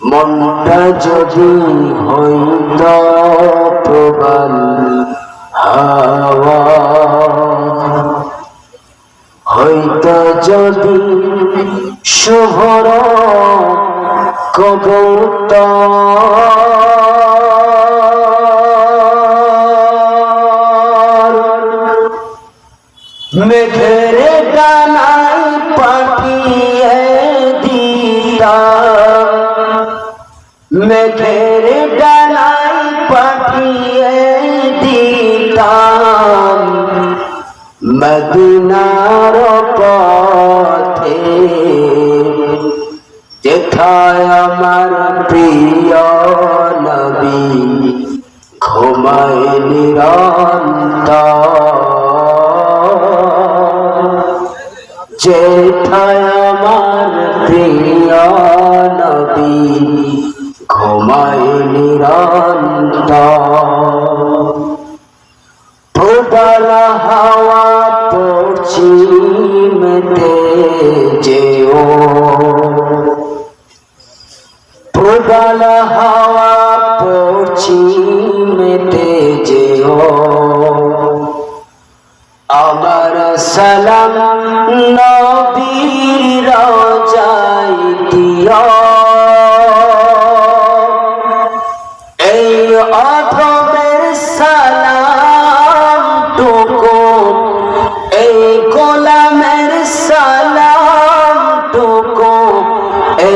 মনটা যদি হইত প্রবল হাওয়া, হইত যদি শুভর কবুতর, মেঘের ডানায় পাঠিয়ে দিতা, মেঘের ডানায় পাঠিয়ে দিতাম মদিনার পথে, যেথায় আমার প্রিয় নবী ঘুমায় নিরন্তর, যেথায় আমার প্রিয় নবী ঘুমায় নিরন্তর। প্রবল হাওয়া পশ্চিমেতে যেও, প্রবল হাওয়া পশ্চিমেতে যেও, আমার সালাম নবীর রওজায় দিও। এই অধমের সালাম টুকু, এই গোলামের সালাম টুকু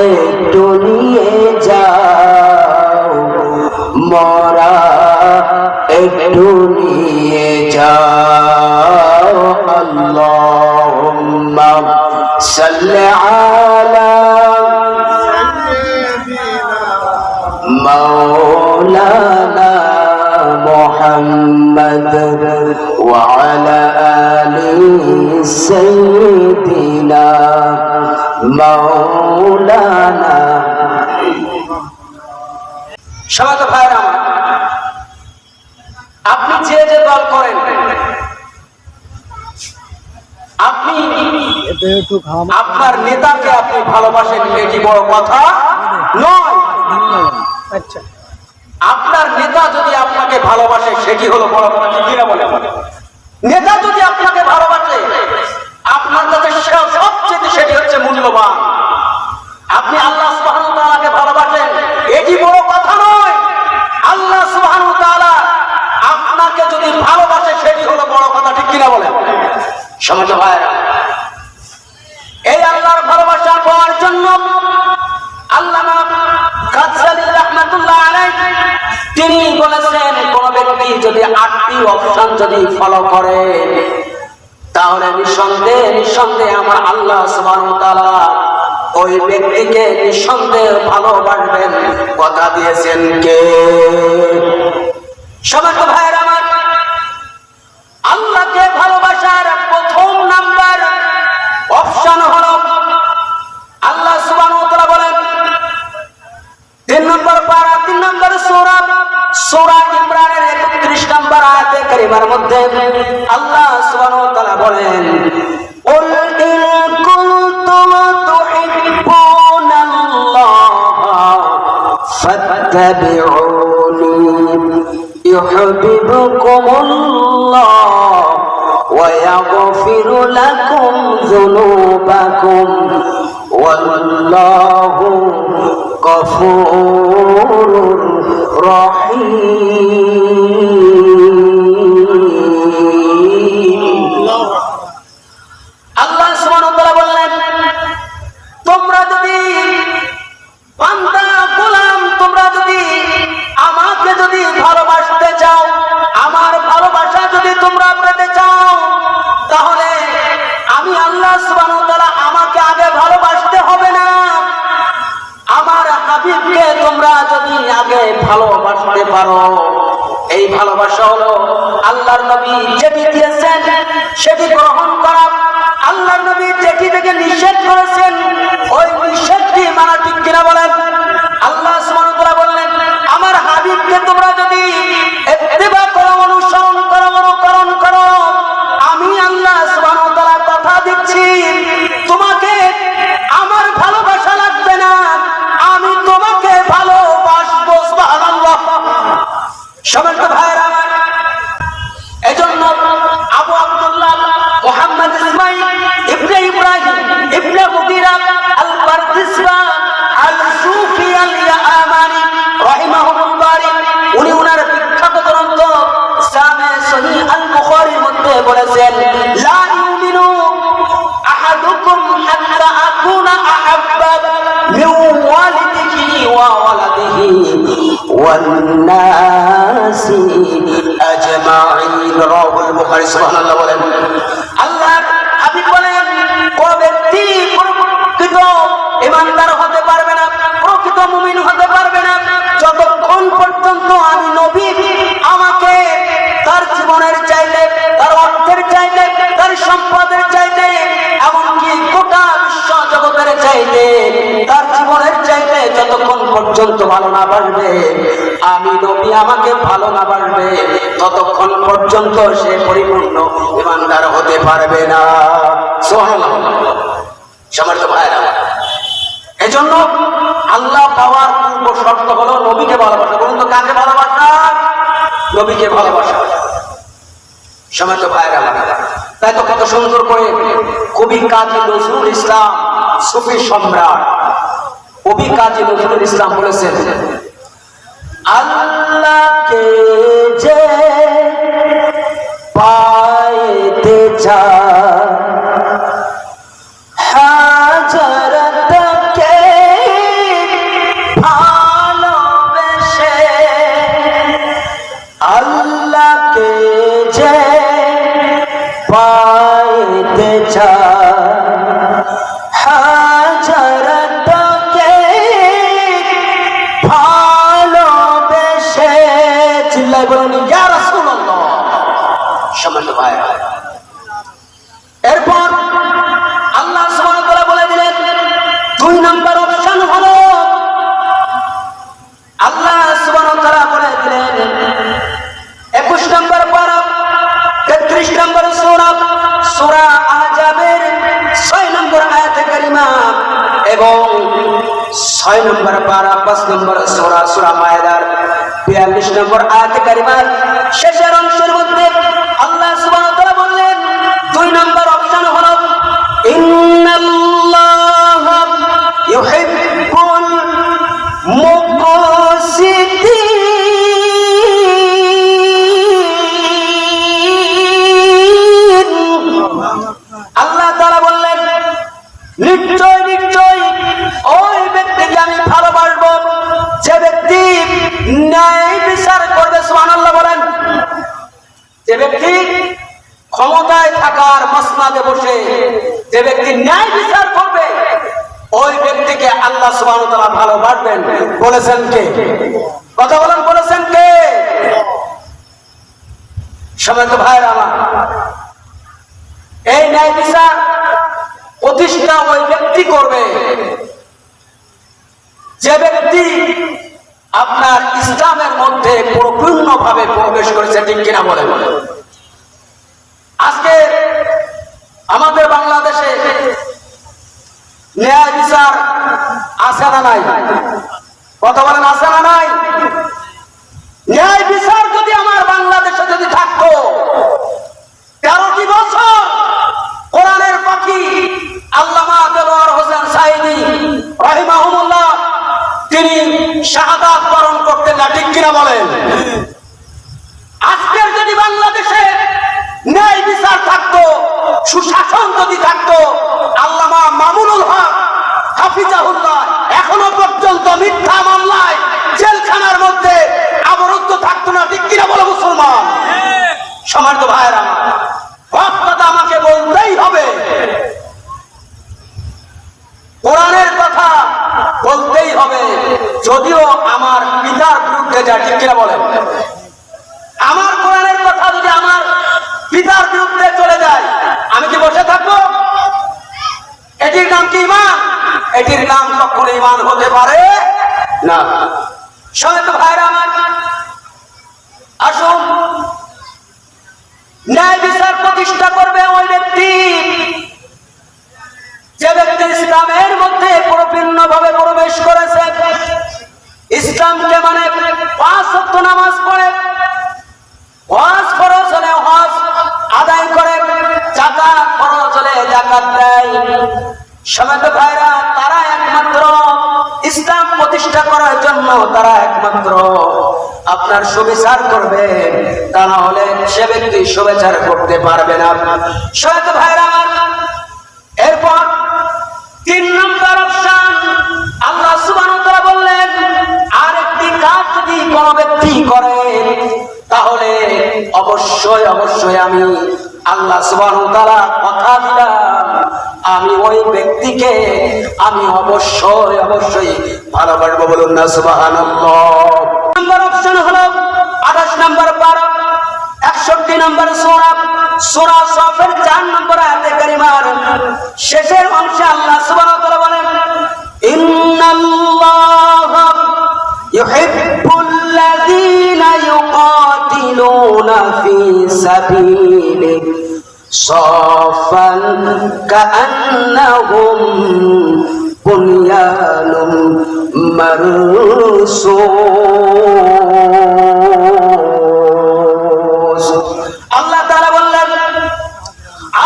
একটু নিয়ে যাও, মোরা একটু নিয়ে যাও। আল্লাহুম্মা সাল্লি আলা মাওলানা মুহাম্মদ ওয়া আলা আলি সাইয়্যিদিনা মাওলানা। সমাজ ভাইরা, আপনি যে যে দল করেন, আপনি আপনার নেতাকে আপনি ভালোবাসেন, এটি বড় কথা নয়। আচ্ছা, আপনার নেতা যদি আপনাকে ভালোবাসে সেটি হলো বড় কথা, ঠিক কিনা বলে? নেতা যদি আপনাকে ভালোবাসে, আপনার কাছে সবচেয়ে সেটি হচ্ছে মূল্যবান। আপনি আল্লাহ সুবহানাহু ওয়া তাআলাকে ভালোবাসেন, এটি বড় কথা নয়। আল্লাহ সুবহানাহু ওয়া তাআলা আপনাকে যদি ভালোবাসে সেটি হলো বড় কথা, ঠিক কিনা বলেন? সমাজ ভাইরা, এই আল্লাহর ভালোবাসা পাওয়ার জন্য আল্লামা গাজ্জালী রাহমাতুল্লাহ আলাইহি তিনি বলেছেন, কোন ব্যক্তি যদি 8টি অপশন যদি ফলো করে, তাহলে নিঃসন্দেহে আমার আল্লাহ সুবহানাহু ওয়া তাআলা ওই ব্যক্তিকে নিঃসন্দেহে ভালোবাসবেন। কথা দিয়েছেন কে? সমস্ত ভাইয়েরা আমার, আল্লাহকে ভালোবাসার প্রথম নাম্বার অপশন হলো, আল্লাহ সুবহানাহু ওয়া তাআলা বলেন 3 নম্বর পারা 3 নম্বর সূরা ইমরানের 31 নম্বর আয়াতে কারিমার মধ্যে আল্লাহ সুবহানাহু ওয়া তাআলা বলেন, কুল ইন কুনতুম তুহিব্বুনাল্লাহ ফাত্তাবিউনি ইউহিব্বুকুমুল্লাহ ওয়া ইয়াগফিরু লাকুম যুনুবাকুম ওয়াল্লাহু গফুরুর রহিম। আল্লাহ সুবহানাহু ওয়া তাআলা বললেন, তোমরা যদি বান্দা গোলাম, তোমরা যদি আমাকে যদি ভালোবাসতে চাও, আমার ভালোবাসা যদি তোমরা পেতে চাও, তাহলে আমি আল্লাহ সুবহানাহু ওয়া তাআলা আমাকে আগে ভালোবাসতে হবে না, আমার হাবিবকে তোমরা যদি আগে ভালোবাসতে পারো। এই ভালোবাসা হলো আল্লাহর নবী যেটি দিয়েছেন সেটি গ্রহণ করা, আল্লাহর নবী যেটি থেকে নিষেধ করেছেন ওই নিষেধটি মানা, ঠিক কিনা বলেন? আল্লাহ সুবহানাহু ওয়া তাআলা বললেন, আমার হাবিবকে তোমরা যদি ইত্তেবা করো, অনুসরণ করো, অনুকরণ করো, আমি আল্লাহ সুবহানাহু ওয়া তাআলা কথা দিচ্ছি, তোমাকে আমার ভালোবাসা লাগবে না, আমি তোমাকে ওয়া ওয়ালাদিহি ওয়ান নাসি আজমাইন। রাওয়াহুল বুখারী। সুবহানাল্লাহ বলেন। আল্লাহর হাবিব বলেন, কোন ব্যক্তি প্রকৃত ঈমানদার হতে পারবে না, প্রকৃত মুমিন হতে পারবে না যতক্ষণ পর্যন্ত আমি নবী আমাকে তার জীবনের চাইতে, তার অর্থের চাইতে, তার সম্পদের চাইতে, এমনকি গোটা বিশ্ব জগতের চাইতে, তার জীবনের চাইতে যতক্ষণ পর্যন্ত ভালো না বাসবে, আমি নবী আমাকে ভালো না বাসবে, ততক্ষণ পর্যন্ত সে পরিপূর্ণ ঈমানদার হতে পারবে না। সুবহানাল্লাহ। সম্মানিত ভাইরা, এজন্য আল্লাহ পাওয়ার পূর্ব শর্ত হলো নবীকে ভালোবাসা। বলুন তো, কাকে ভালোবাসা? নবীকে ভালোবাসা। সম্মানিত ভাইরা, তাই তো কত সুন্দর করে কবি কাজী নজরুল ইসলাম, সুফি সম্রাট কবি কাজী নজরুল ইসলাম বলেছেন, আল্লাহকে যে পাইতে চায় হাজরতকে ভালোবেসে, আল্লাহকে যে পাইতে চায় হাজরতকে ভালোবেসে। চিল্লায় বলুন ইয়া রাসূলুল্লাহ। সম্মানিত ভাইরা, এরপর আল্লাহ সুবহানাহু ওয়া তাআলা বলে দিলেন, 2 নম্বর অপশন হলো, আল্লাহ সুবহানাহু ওয়া তাআলা বলে দিলেন 21 নম্বর পারা 33 নম্বর সূরা, সূরা আহজাবের 6 নম্বর আয়াতে কারিমা এবং 6 নম্বর পারা 5 নম্বর সূরা, সূরা মায়েদার 42 নম্বর আয়াতে কারিমার শেষের অংশের মধ্যে আল্লাহ সুবহানাহু ওয়া তাআলা বললেন, 2 নম্বর অপশন হলো, ইন্নাল্লাহা ইউহিব্বুল মুকসিতিন। আল্লাহ তাআলা বললেন, নিশ্চয় নিশ্চয় ওই ব্যক্তিকে আমি ভালোবাসবো যে ব্যক্তি ন্যায় বিচার করবে। সুবহানাল্লাহ বলেন। যে ব্যক্তি ক্ষমতায় থাকার মসনদে বসে যে ব্যক্তি ন্যায় বিচার করবে, ওই ব্যক্তিকে আল্লাহ সুবহানাহু ওয়া তাআলা ভালোবাসবেন। বলেছেন কে? কথা বলেন, বলেছেন কে? সম্মানিত ভাইরা আমার, এই ন্যায় বিচার প্রতিষ্ঠা ওই ব্যক্তি করবে যে ব্যক্তি আপনার ইসলামের মধ্যে পরিপূর্ণভাবে প্রবেশ করেছে। ঠিক কিনা বলেন? আজকে আমাদের বাংলাদেশে ন্যায় বিচার আছে না নাই? কথা বলেন, আছে না নাই? ন্যায় বিচার যদি আমার বাংলাদেশে যদি থাকতো, 13টি বছর কোরআনের পাখি আল্লামা দেলোয়ার হোসেন সাঈদী রাহিমাহুল্লাহ তিনি শাহাদাত বরণ করতেন না। ঠিক কিনা বলেন? আজকের যদি বাংলাদেশে ন্যায় বিচার থাকতো, সুশাসন যদি থাকতো, আল্লামা মামুনুল হক হাফিজাহুল্লাহ এখনো পর্যন্ত মিথ্যা মামলায় জেলখানার মধ্যে আবরুদ্ধ থাকতো না। ঠিক কিনা বলে মুসলমান? সম্মানিত ভাইরা, হক কথা আমাকে বলতেই হবে, কোরআনের কথা বলতেই হবে, যদিও আমার পিতার বিরুদ্ধে যায়। ঠিক কিনা বলেন? আমার কোরআনের কথা যদি আমার পিতার বিরুদ্ধে চলে যায়, আমি কি বসে থাকবো? এটির নাম কি ঈমান? এটির নাম কখনো ঈমান হতে পারে না। সম্মানিত ভাইরা আমার, আসুন, ন্যায় বিচার প্রতিষ্ঠা করবে ওই ব্যক্তি যে ব্যক্তি ইসলামের মধ্যে পরিপূর্ণভাবে প্রবেশ করেছে, ইসলামকে মানে 5 ওয়াক্ত নামাজ পড়ে, হজ ফরজ হলে হজ আদায় করে, যাকাত ফরজ হলে যাকাত দেয়। সম্মানিত ভাইরা, তারা একমাত্র ইসলাম প্রতিষ্ঠা করার জন্য তারা একমাত্র আপনার সুবিচার করবে, তা না হলে সে ব্যক্তি সুবিচার করতে পারবে না। সম্মানিত ভাইরা, এরপর 3 নম্বর অপশন আল্লাহ সুবহানাহু ওয়া তাআলা বললেন, অবশ্যই অবশ্যই আমি আল্লাহ সুবহানাহু ওয়া তাআলা কথা দিলাম, আমি ওই ব্যক্তিকে আমি অবশ্যই অবশ্যই ভালোবাসবো। বলুন না সুবহানাল্লাহ। নম্বর অপশন হলো 28 নম্বর পারা 61 নম্বর সূরা সূরা সাফের 4 নম্বর আয়াতে কারিমার শেষের অংশে আল্লাহ সুবহানাহু ওয়া তাআলা বলেন, ইন্নাল্লাহা ইউহিব্বুল্লাযীনা ইউকাতিলুনা ফী সাবিলিহি সাফান কাআন্নাহুম বুনয়ানুম মারসুস। আল্লাহ তাআলা বললেন,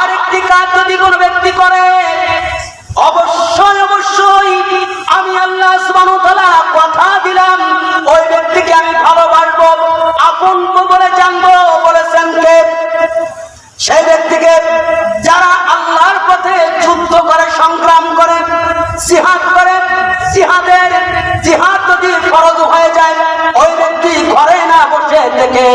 আরেকটি কাজ যদি কোনো ব্যক্তি করে অবশ্যই অবশ্যই আমি আল্লাহ সুবহানাহু ওয়া তাআলা কথা দিলাম ওই ব্যক্তিকে আমি ভালোবাসবো, আপন বলে জানবো। বলেছেন কে? সেই ব্যক্তিকে যারা আল্লাহর পথে যুদ্ধ করে, সংগ্রাম করে, জিহাদ করে। জিহাদ যদি ফরজ হয়ে যায় ওই ব্যক্তি ঘরে না বসে থেকে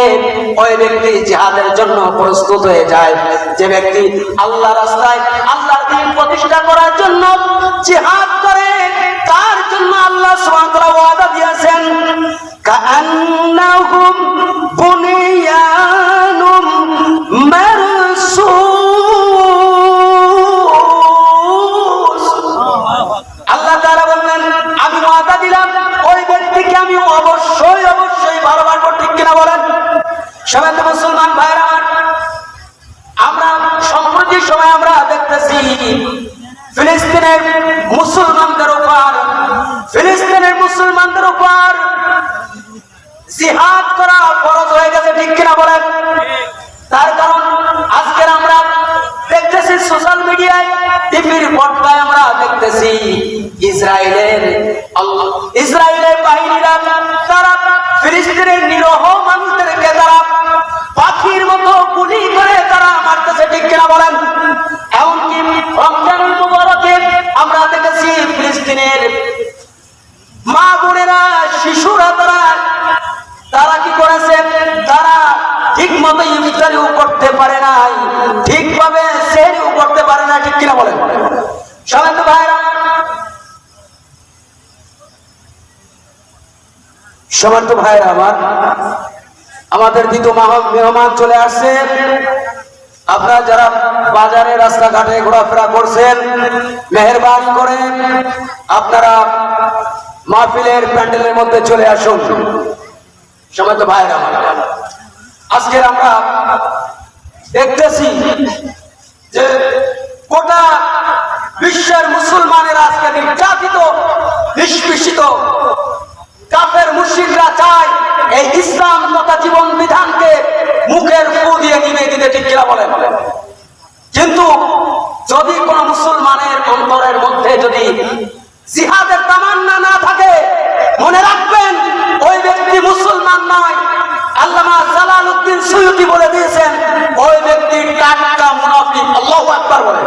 ওই ব্যক্তি জিহাদের জন্য প্রস্তুত হয়ে যায়। যে ব্যক্তি আল্লাহ রাস্তায় আল্লাহর দ্বীন প্রতিষ্ঠা করার জন্য জিহাদ করে তার জন্য আল্লাহ সুবহানাহু ওয়া তাআলা ওয়াদা দিয়েছেন, কাআন্নাহুম বুনিয়ানুম মারসুস। আল্লাহ তাআলা বললেন, আমি ওয়াদা দিলাম ওই ব্যক্তিকে আমি অবশ্যই অবশ্যই ভালোবাসবো। ঠিক কিনা বলেন? সবাই তো মুসলমান ভাইরা, আমরা সম্প্রতি সময় আমরা দেখতেছি ফিলিস্তিনের মুসলমানদের উপর জিহাদ করা ফরজ হয়ে গেছে। ঠিক কিনা বলেন? তার কারণ আজকের আমরা দেখতেছি সোশ্যাল মিডিয়ায়, টিভির পর্দায় আমরা দেখতেছি ইসরায়েলের বাহিনীরা তারা ফিলিস্তিনের নিরহ মানুষদেরকে তারা পাখির মতো গুলি করে তারা মারতেছে। ঠিক কিনা বলেন? এমনকি রমজানুল মুবারকে আমরা দেখেছি ফিলিস্তিনের মা বোনেরা, শিশুরা তারা কি করেছে? তারা ঠিক মতো ইফতারিও করতে পারে নাই, ঠিকভাবে সেহরিও করতে পারে না। ঠিক কিনা বলেন? সবাই তো ভাইরা, সবার তো ভাইরা আমার, আমাদের দ্বিতীয় মেহমান চলে আসছে। আপনারা যারা বাজারে রাস্তাঘাটে ঘোরাফেরা করছেন, মেহেরবানি করে আপনারা মাহফিলের প্যান্ডেলের মধ্যে চলে আসুন। সময় তো ভাইরা আমার, আজকের আমরা দেখতেছি যে গোটা বিশ্বের মুসলমানেরা আজকে নির্যাতিত, নিষ্পেষিত। কাফের মুশরিকরা চায় এই ইসলাম তথা জীবন বিধানকে মুখের ফু দিয়ে নিভিয়ে দিতে। ঠিক কিনা বলেন? কিন্তু যদি কোন মুসলমানের অন্তরের মধ্যে যদি জিহাদের তামান্না না থাকে, মনে রাখবেন ওই ব্যক্তি মুসলমান নয়। আল্লামা জালালউদ্দিন সুয়ুতি বলে দিয়েছেন ওই ব্যক্তি টাটকা মুনাফিক। আল্লাহু আকবার বলেন।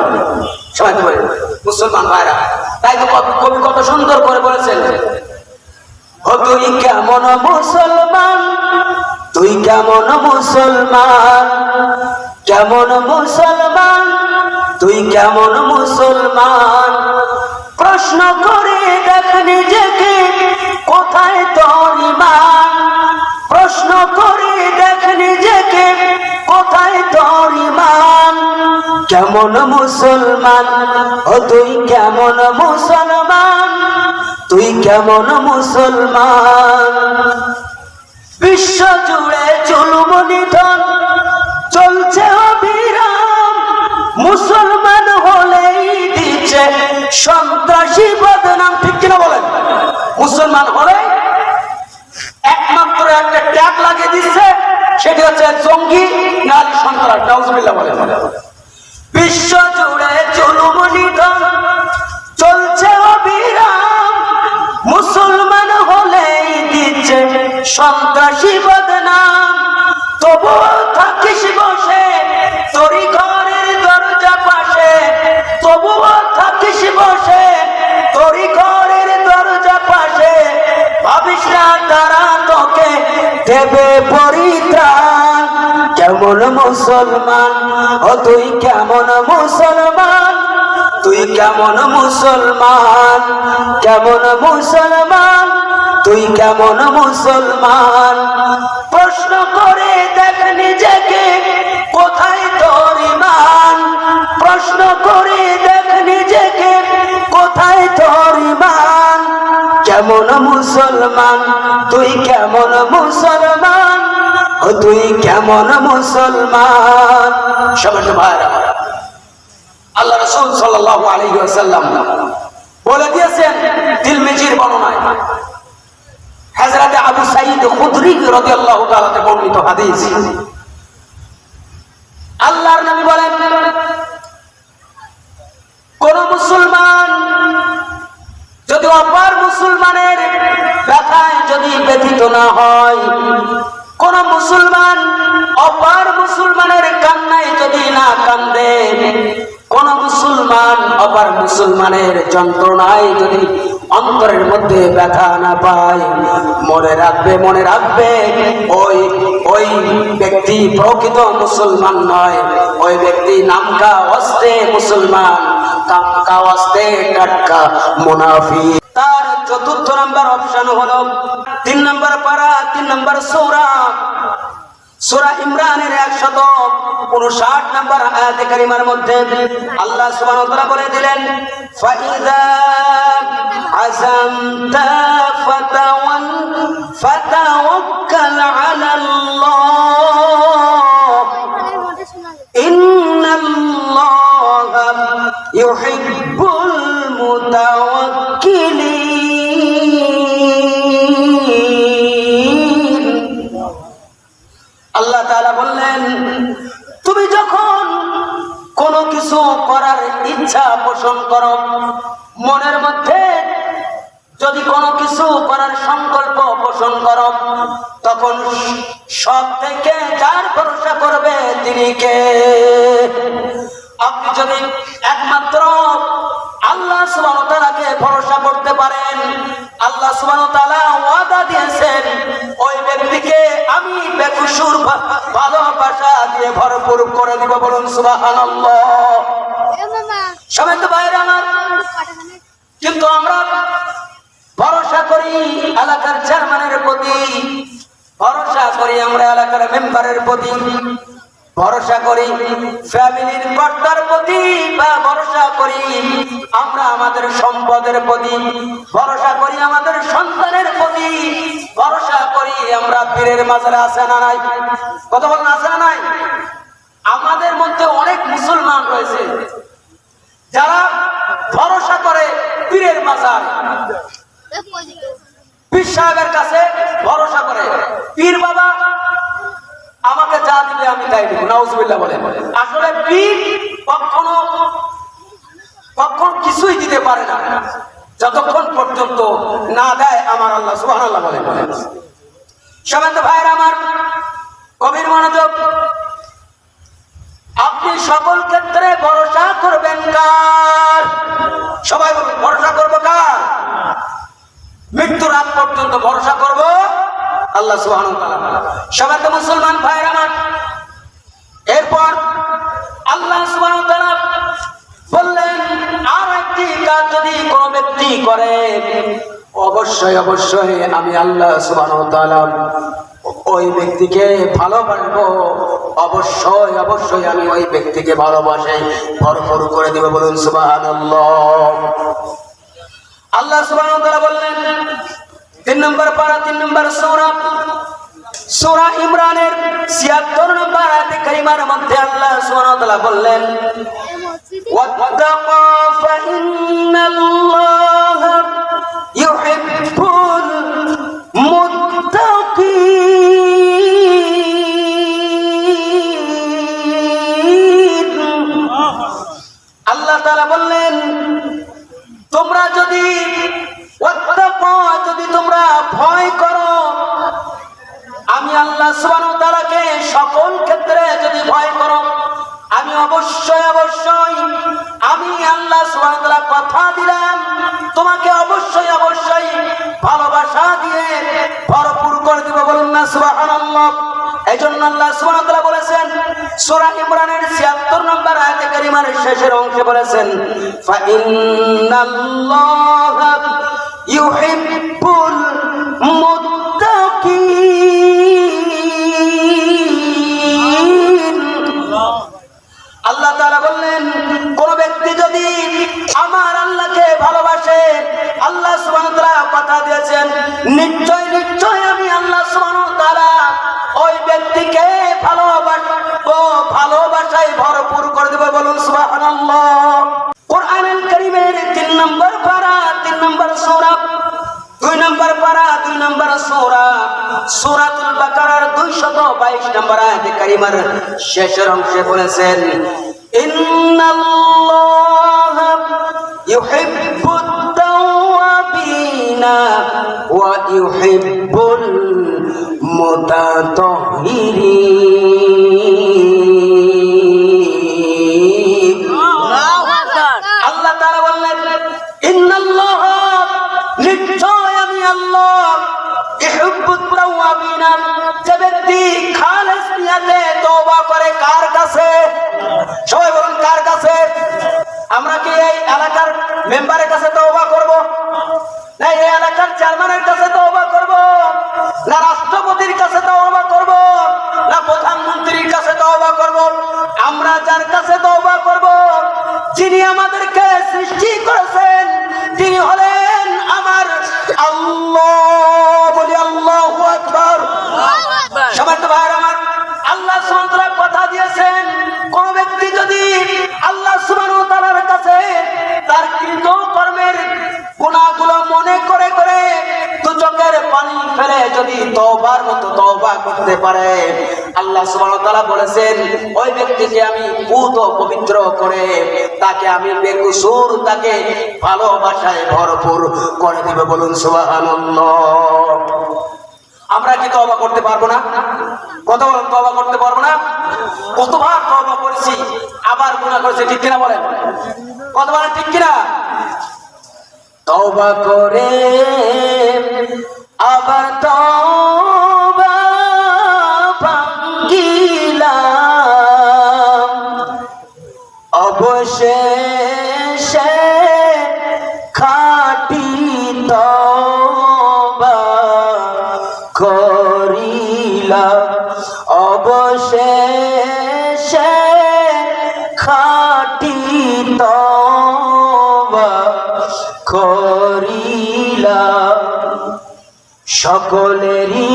সবাই তো বলেন মুসলমান ভাইরা। তাই তো কবি কত সুন্দর করে বলেছেন, ও তুই কেমন মুসলমান, তুই কেমন মুসলমান, কেমন মুসলমান, তুই কেমন মুসলমান, প্রশ্ন করে দেখ নিজেকে কোথায় তোর ঈমান, প্রশ্ন করে দেখ নিজেকে কোথায় তোর ঈমান, কেমন মুসলমান, ও তুই কেমন মুসলমান, তুই কেমন মুসলমান। বিশ্ব জুড়ে জুলুম নিধন চলছে অবিরাম, মুসলমান হলেই দিচ্ছে সন্ত্রাসী বদনাম। ঠিক কিনা বলেন? মুসলমান হলে একমাত্র একটা ট্যাগ লাগিয়ে দিচ্ছে, সেটি হচ্ছে জঙ্গি নারী সন্ত্রাস। নাউজুবিল্লাহ বলেন। বিশ্ব জুড়ে জুলুম নিধন চলছে অবিরাম, মুসলমান হলেই দিচ্ছে সন্ত্রাসী বদনাম। তবুও থাকিস বসে তোরই ঘরের দরজা পাশে, তবুও থাকিস বসে তোরই ঘরের দরজা পাশে, ভাবিস না তারা তোকে দেবে পরিত্রাণ। কেমন মুসলমান, ও তুই কেমন মুসলমান, তুই কেমন মুসলমান, কেমন মুসলমান, তুই কেমন মুসলমান। প্রশ্ন করে দেখ নিজেকে কোথায় তোর ঈমান, প্রশ্ন করে দেখ নিজেকে কোথায় তোর ঈমান। কেমন মুসলমান, তুই কেমন মুসলমান, ও তুই কেমন মুসলমান। সম্মানিত ভাইরা, আল্লাহ রাসূল সাল্লাল্লাহু আলাইহি ওয়াসাল্লাম বলে দিয়েছেন তিরমিজির বর্ণনায়, হযরত আবু সাঈদ খুদরি রাদিয়াল্লাহু তাআলা থেকে বর্ণিত হাদিস। আল্লাহর নবী বলেন, কোন মুসলমান যদি অপর মুসলমানের ব্যথায় যদি ব্যথিত না হয়, কোন মুসলমান অপর মুসলমানের কান্নায় যদি না কান্দে, কোন মুসলমান অপর মুসলমানের যন্ত্রণায় যদি অন্তরের মধ্যে ব্যথা না পায়, মনে রাখবে, মনে রাখবে ওই ওই ব্যক্তি প্রকৃত মুসলমান নয়, ওই ব্যক্তি নামকা ওয়াস্তে মুসলমান, নামকা ওয়াস্তে টাটকা মুনাফিক। তার চতুর্থ নাম্বার অপশন হলো 3 নম্বর পারা 3 নম্বর সূরা, সূরা ইমরানের 159 নম্বর আয়াতে কারিমার মধ্যে আল্লাহ সুবহানাহু ওয়া তাআলা বলে দিলেন, ফাইযা আযামতা ফাতাওয়াক্কাল আলাল্লাহ ইন্নাল্লাহা ইউহিব্বুল মুতাওয়াক্কিলিন। আল্লাহ তাআলা বললেন, তুমি যখন কোনো কিছু করার ইচ্ছা পোষণ করো, মনের মধ্যে যদি কোনো কিছু করার সংকল্প পোষণ করো, তখন সব থেকে যার ভরসা করবে তিনি কে? আপনি যদি একমাত্র আল্লাহ সুবহানাহু ওয়া তাআলাকে ভরসা করতে পারেন, আল্লাহ সুবহানাহু ওয়া তাআলা ওয়াদা দিয়েছেন ওই ব্যক্তিকে আমি বেকসুর ভালোবাসা দিয়ে ভরপুর করে দিব। বলুন সুবহানাল্লাহ। সবাই তো বাইরে আমার, কিন্তু আমরা ভরসা করি এলাকার চেয়ারম্যানের প্রতি, ভরসা করি আমরা এলাকার মেম্বারের প্রতি, ভরসা করি ফ্যামিলির কর্তার প্রতি, বা ভরসা করি আমরা আমাদের সম্পদের প্রতি, ভরসা করি আমাদের সন্তানের প্রতি, ভরসা করি আমরা পীরের মাজারে। আছে না নাই? কথা বলেন, আছে না নাই? আমাদের মধ্যে অনেক মুসলমান রয়েছে যারা ভরসা করে পীরের মাজার, পীর সাহেবের কাছে ভরসা করে, পীর বাবা আমাকে যা দিবে আমি তাই দিব। নাউজুবিল্লাহ বলে। আসলে পীর কখনো কিছুই দিতে পারে না যতক্ষণ পর্যন্ত না দেয় আমার আল্লাহ। সুবহানাল্লাহ বলে। সবাই তো ভাইরা আমার, গভীর মনোযোগ। আপনি সকল ক্ষেত্রে ভরসা করবেন কার? সবাই বলুন, ভরসা করবো কার? মৃত্যুর আগ পর্যন্ত ভরসা করব আল্লাহ সুবহানাহু ওয়া তাআলা। সবাই তো মুসলমান ভাইরা আমার। এরপর আল্লাহ সুবহানাহু ওয়া তাআলা বললেন, আর একটি কাজ যদি কোনো ব্যক্তি করে, অবশ্যই অবশ্যই আমি আল্লাহ সুবহানাহু ওয়া তাআলা ওই ব্যক্তিকে ভালোবাসবো, অবশ্যই অবশ্যই আমি ওই ব্যক্তিকে ভালোবাসি, ভরপুর করে দেব। বলুন সুবহানাল্লাহ। আল্লাহ সুবহানাহু ওয়া তাআলা বললেন 3 নম্বর পারা 3 নম্বর সূরা, সূরা ইমরানের 76 নম্বর আয়াতে কারিমার মধ্যে আল্লাহ সুবহানাহু ওয়া তাআলা বললেন, ওয়াত্তাকা ফাইন্নাল্লাহা ইউহিব্বুল মুত্তাকিন। আল্লাহ তাআলা বললেন, তোমরা যদি তোমরা ভয় করো, আমি আল্লাহ সুবহানাহু ওয়া তাআলাকে সকল ক্ষেত্রে যদি ভয় করো, আমি অবশ্যই অবশ্যই আমি আল্লাহ সুবহানাহু ওয়া তাআলা কথা দিলাম তোমাকে অবশ্যই অবশ্যই ভালোবাসা দিয়ে ভরপুর করে দিব। বলুন না সুবহানাল্লাহ। এই জন্য আল্লাহ সুবহানাহু ওয়া তাআলা বলেছেন, সূরা ইমরানের 76 নম্বর আয়াতে কারিমার শেষের অংশে বলেছেন ফা ইন্নাল্লাহা ইউহিব্বুল মুত্তাকিন। আল্লাহ তাআলা বললেন কোন ব্যক্তি যদি আমার আল্লাহকে ভালোবাসে, আল্লাহ সুবহানাহু ওয়া তাআলা কথা দিয়েছেন নিশ্চয় নিশ্চয় আমি আল্লাহ সুবহানাহু ওয়া তাআলা ওই ব্যক্তিকে ভালোবাসবো, ভালোবাসায় ভরপুর করে দেব। বলুন সুবহানাল্লাহ। কোরআনুল কারীমের 3 নম্বর পারা 3 নম্বর সূরা 2 নম্বর পারা 2 নম্বর সূরা সূরাতুল বাকারার 222 নম্বর আয়াতে কারিমার শেষের অংশে বলেছেন ইন্নাল্লাহা ইউহিব্বুত তাওয়াবিনা ওয়া ইউহিব্বুল মুতাতাহহিরিন। আল্লাহ তাআলা বললেন ইন্নাল্লাহা নিশ্চয় আমি আল্লাহ ইউহিব্বুত তাওয়াবিনা, যে ব্যক্তি খালেস নিয়তে তওবা করে কার কাছে? সবাই বলুন কার কাছে? আমরা কি এই এলাকার মেম্বারের কাছে তওবা করব, না এই এলাকার চেয়ারম্যানের কাছে তওবা করব, না রাষ্ট্রপতির কাছে তওবা করব, না প্রধানমন্ত্রীর কাছে তওবা করব? আমরা যার কাছে তওবা করব, যিনি আমাদেরকে সৃষ্টি করেছেন, তিনি হলেন আমার আল্লাহ। বলি আল্লাহু আকবার। সবাই তো ভাইরা আমার, আল্লাহ সুবহানাহু ওয়া তাআলা কথা দিয়েছেন কোন ব্যক্তি যদি আল্লাহ সুবহানাহু ওয়া তাআলার কাছে তার কৃত কর্মের গুনাহগুলো মনে করে করে দু চোখের পানি ফেলে যদি তওবার মতো তওবা করতে পারে, আল্লাহ সুবহানাহু ওয়া তাআলা বলেছেন ওই ব্যক্তিকে আমি পুত পবিত্র করে তাকে আমি বেকসুর, তাকে ভালোবাসায় ভরপুর করে দেব। বলুন সুবহানাল্লাহ। আমরা কি তওবা করতে পারবো না? কত বলেন তওবা করতে পারবো না? কতবার তওবা করেছি, আবার গুনাহ করেছি, ঠিক কিনা বলেন? কতবার ঠিক কিনা? তওবা করে আবার তওবা ভাঙিলাম, অবশেষে খাঁটি তওবা করিলাম, অবশেষে খাঁটি তওবা করিলাম। সকলেরই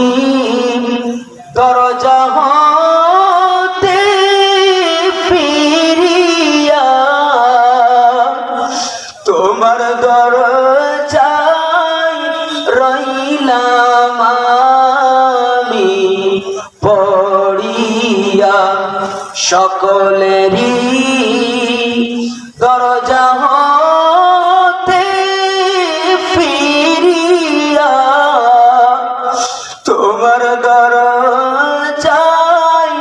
দরজা হতে ফিরিয়া তোমার দরজায় রইলাম আমি পড়িয়া। সকলেরই দরজা হতে ফিরিয়া তোমার দরজায়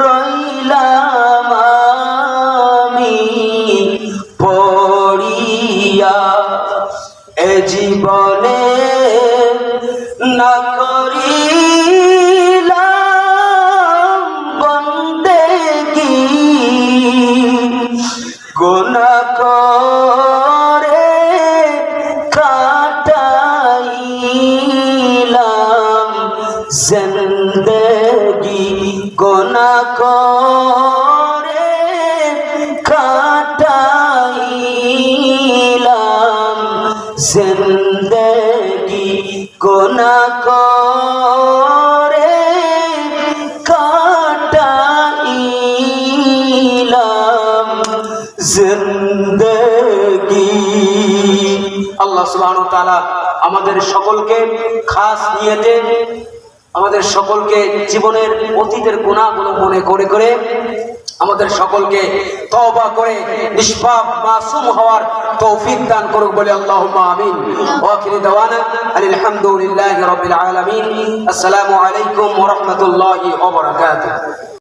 রইলাম আমি পড়িয়া। এ জীবনে না করিলাম বন্দেগী, গুনাহ করে কাটাইলাম জিন্দেগি, গুনাহ করে কাটাইলাম জিন্দেগি, গুনাহ করে কাটাইলাম জিন্দেগি। আল্লাহ সুবহানাহু ওয়া তাআলা আমাদের সকলকে খাস নিয়তে, আমাদের সকলকে জীবনের অতীতের গুনাহগুলো মনে করে করে আমাদের সকলকে তওবা করে নিষ্পাপ মাসুম হওয়ার তৌফিক দান করুক বলে আল্লাহুম্মা আমিন। ওয়া আখিরু দাওয়ানা আলহামদুলিল্লাহি রাব্বিল আলামিন। আসসালামু আলাইকুম ওয়া রাহমাতুল্লাহি ওয়া বারাকাতুহু।